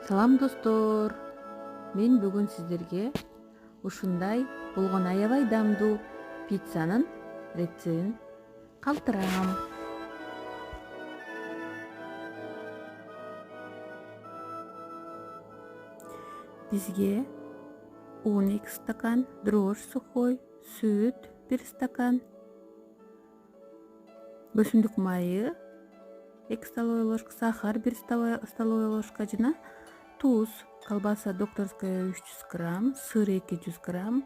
Салам достор. Мен бүгүн сиздерге ушундай болгон аябай дамдуу пиццанын рецептин калтырам. Бизге un 2 стакан, дрожь сухой, сүт 1 стакан, өсүмдүк майы 2 столовый ложка, сахар 1 столовый ложка жана туз, колбаса докторская 300 грамм, сыр 200 грамм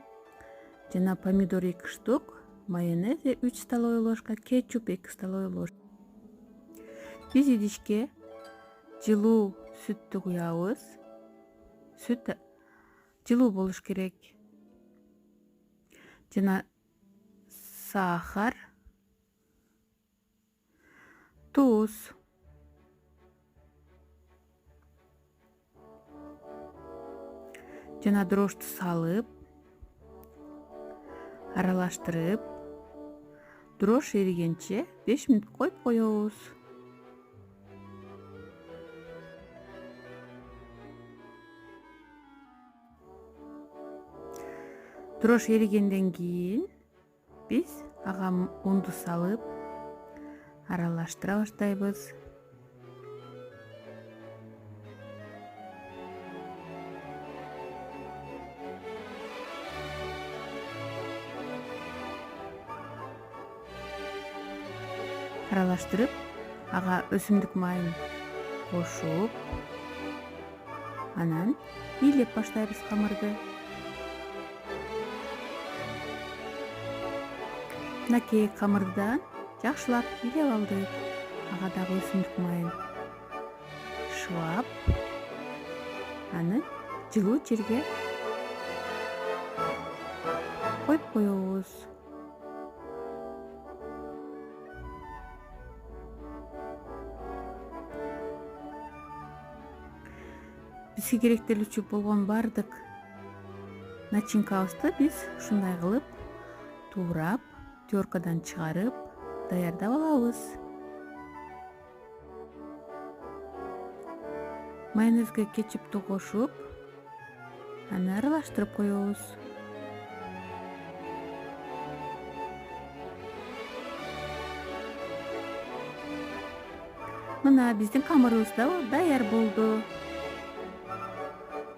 жана помидор 2 штук, майонез 3 столовый ложка, кетчуп 2 столовый ложка. Биз идишке жылуу сүттү куябыз. Сүт жылуу болуш керек. Жана сахар, туз, жана дрожжду салып, аралаштырып, дрожж эригенче 5 мүнөт коюп коебуз. Дрожж эригенден кийин биз ага унду салып аралаштыра баштайбыз. Аралаштырып, ага өсүмдүк майын кошуп, анан бийлеп баштайбыз камырды. Мынакей камырдан жакшылап бийлеп алдык. Ага дагы өсүмдүк майын шылап, аны жылуу жерге коюп коебуз. Бизге керектелүүчү болгон бардык начинкабызды биз ушундай кылып туурап, теркадан чыгарып, даярдап алабыз. Майонезге кетчупту кошуп, аны аралаштырып коебуз. Мына биздин камырыбыз да даяр болду.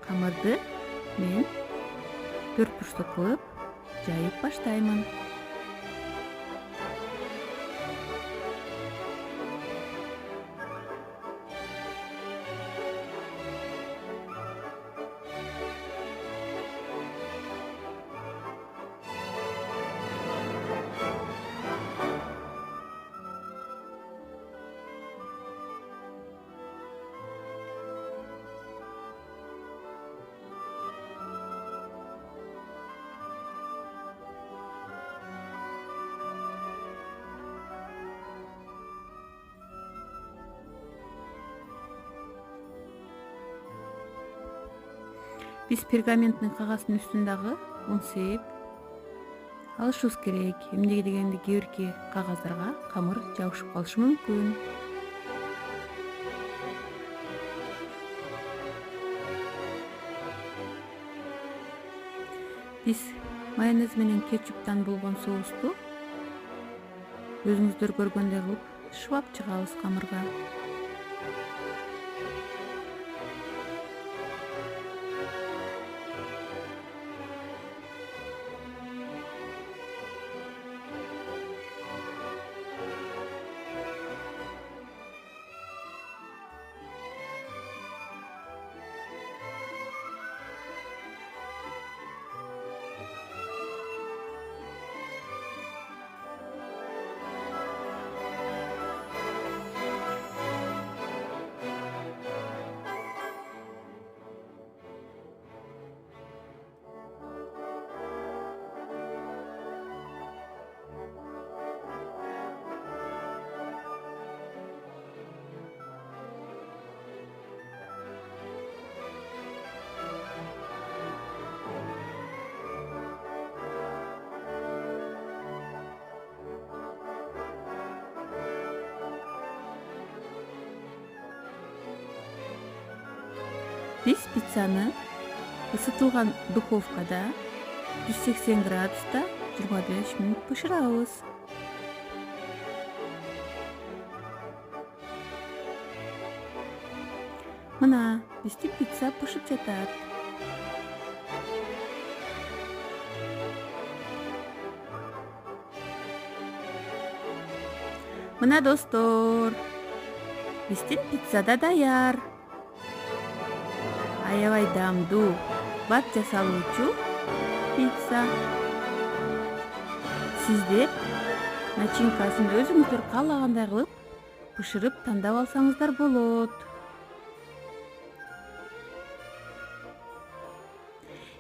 Камырды мен 4 бурчтук кылып жайып баштаймын. Биз пергаментный кагаздын үстүн дагы un сээп алышыбыз керек. Эмнеге дегенде кээ бирки кагаздарга камыр жабышып калышы мүмкүн. Биз майонез менен кетчуптан болгон соусту өзүңүздөр көргөндөй кылып шыбап чыгабыз камырга. Биз пиццаны ысытылган духовкада 180 градуста 25 мүнөт бышырабыз. Мына бизде пицца бышып жатат. Мына достор, биздин пицца да даяр. Аябай даамдуу, бат жасалуучу пицца. Сиздер начинкасын өзүңүздөр каалагандай кылып бышырып тандап алсаңыздар болот.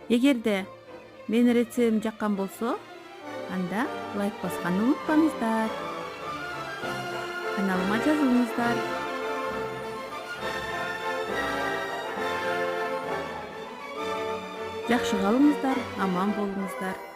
Эгерде менин рецептим жаккан болсо, анда лайк басканды унутпаңыздар. Каналыма жазылыңыздар. Жакшы калыңыздар, аман болуңуздар.